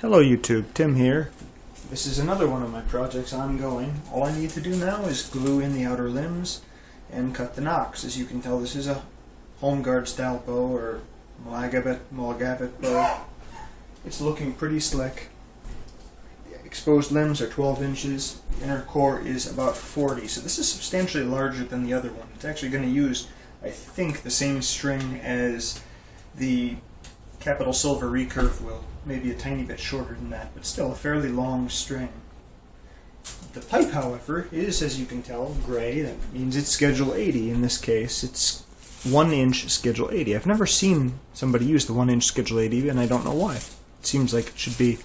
Hello YouTube, Tim here. This is another one of my projects ongoing. All I need to do now is glue in the outer limbs and cut the nocks. As you can tell, this is a Holmegaard style bow or Molagabit bow. It's looking pretty slick. The exposed limbs are 12 inches. The inner core is about 40, so this is substantially larger than the other one. It's actually going to use, I think, the same string as the capital silver recurve will. Maybe a tiny bit shorter than that, but still a fairly long string. The pipe, however, is, as you can tell, gray. That means it's schedule 80 in this case. It's 1 inch schedule 80. I've never seen somebody use the 1 inch schedule 80, and I don't know why. It seems like it should be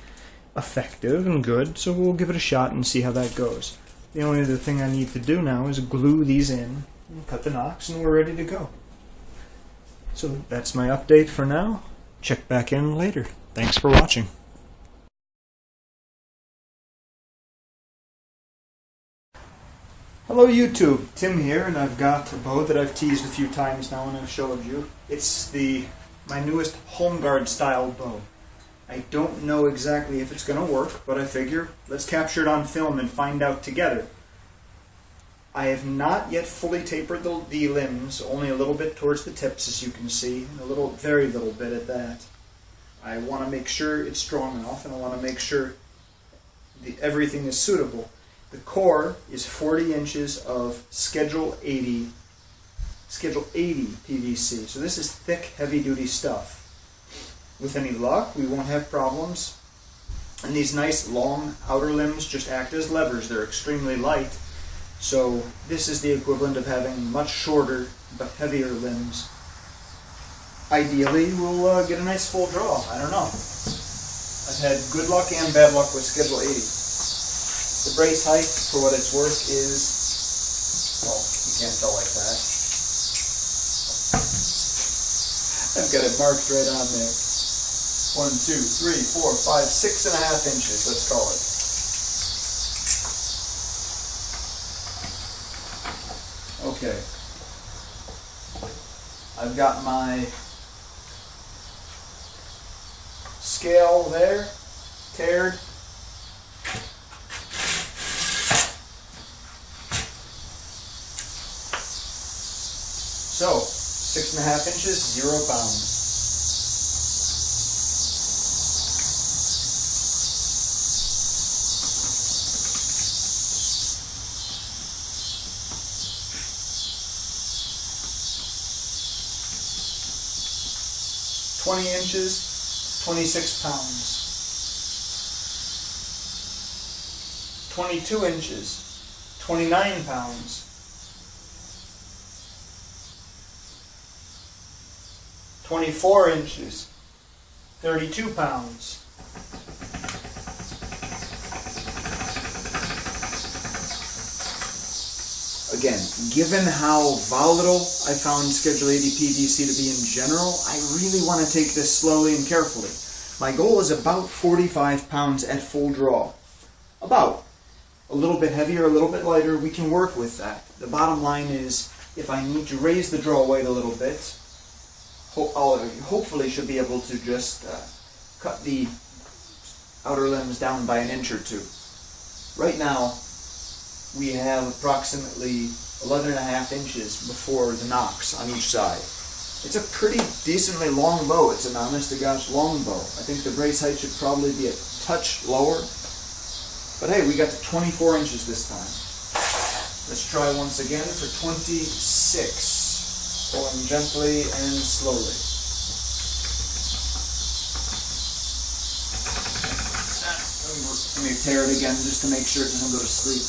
effective and good, so we'll give it a shot and see how that goes. The only other thing I need to do now is glue these in, and cut the nocks, and we're ready to go. So that's my update for now. Check back in later. Thanks for watching. Hello YouTube, Tim here, and I've got a bow that I've teased a few times now and I've showed you. It's my newest Holmegaard style bow. I don't know exactly if it's going to work, but I figure let's capture it on film and find out together. I have not yet fully tapered the limbs, only a little bit towards the tips, as you can see, and very little bit at that. I want to make sure it's strong enough, and I want to make sure everything is suitable. The core is 40 inches of Schedule 80 PVC. So this is thick, heavy-duty stuff. With any luck, we won't have problems. And these nice, long outer limbs just act as levers. They're extremely light. So this is the equivalent of having much shorter but heavier limbs. Ideally, we'll get a nice full draw. I don't know. I've had good luck and bad luck with Schedule 80. The brace height, for what it's worth, is... well, you can't tell like that. I've got it marked right on there. 1, 2, 3, 4, 5, 6.5 inches, let's call it. Okay. I've got my scale there, tared. So, 6.5 inches, 0 pounds. Inches, 26 pounds. 22 inches, 29 pounds. 24 inches, 32 pounds. Again, given how volatile I found Schedule 80 PVC to be in general, I really want to take this slowly and carefully. My goal is about 45 pounds at full draw. About. A little bit heavier, a little bit lighter, we can work with that. The bottom line is, if I need to raise the draw weight a little bit, I'll hopefully should be able to just cut the outer limbs down by 1 inch or 2. Right now, we have approximately 11.5 inches before the nocks on each side. It's a pretty decently long bow. It's an honest-to-gosh long bow. I think the brace height should probably be a touch lower. But hey, we got to 24 inches this time. Let's try once again for 26. Pulling gently and slowly. Let me tear it again just to make sure it doesn't go to sleep.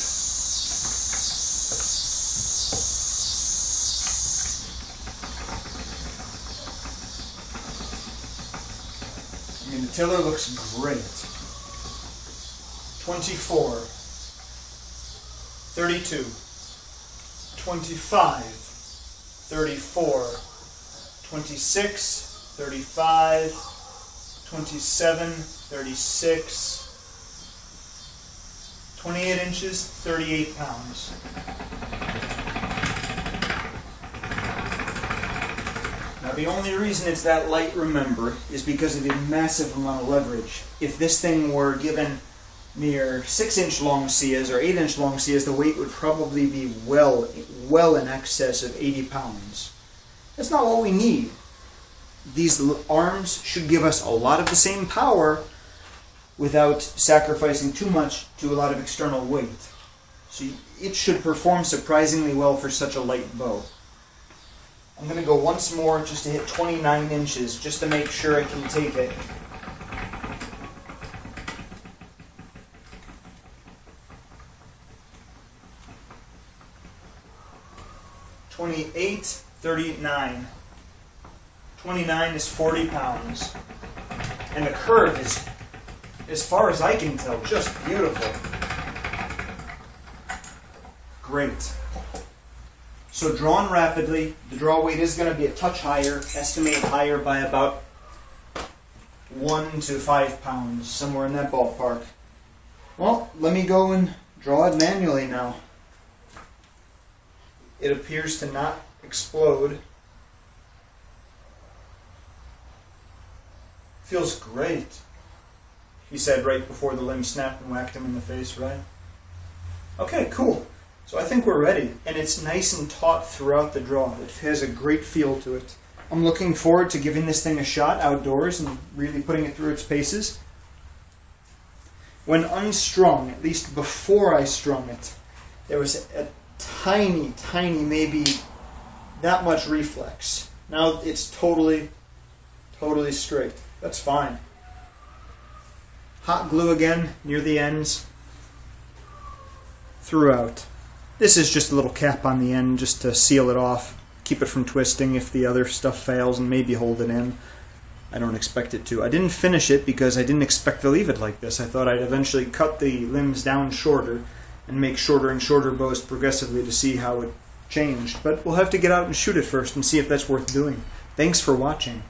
I mean, the tiller looks great. 24, 32, 25, 34, 26, 35, 27, 36, 28 inches, 38 pounds. Not The only reason it's that light, remember, is because of the massive amount of leverage. If this thing were given near 6-inch long SIAs or 8-inch long SIAs, the weight would probably be well in excess of 80 pounds. That's not what we need. These arms should give us a lot of the same power without sacrificing too much to a lot of external weight. So it should perform surprisingly well for such a light bow. I'm going to go once more just to hit 29 inches, just to make sure I can take it. $28, 39. 29 is 40 pounds. And the curve is, as far as I can tell, just beautiful. Great. So drawn rapidly, the draw weight is going to be a touch higher, estimate higher by about 1 to 5 pounds, somewhere in that ballpark. Well, let me go and draw it manually now. It appears to not explode. Feels great, he said right before the limb snapped and whacked him in the face, right? Okay, cool. So I think we're ready, and it's nice and taut throughout the draw. It has a great feel to it. I'm looking forward to giving this thing a shot outdoors and really putting it through its paces. When unstrung, at least before I strung it, there was a tiny, maybe that much reflex. Now it's totally straight. That's fine. Hot glue again near the ends throughout. This is just a little cap on the end just to seal it off, keep it from twisting if the other stuff fails, and maybe hold it in. I don't expect it to. I didn't finish it because I didn't expect to leave it like this. I thought I'd eventually cut the limbs down shorter and make shorter and shorter bows progressively to see how it changed. But we'll have to get out and shoot it first and see if that's worth doing. Thanks for watching.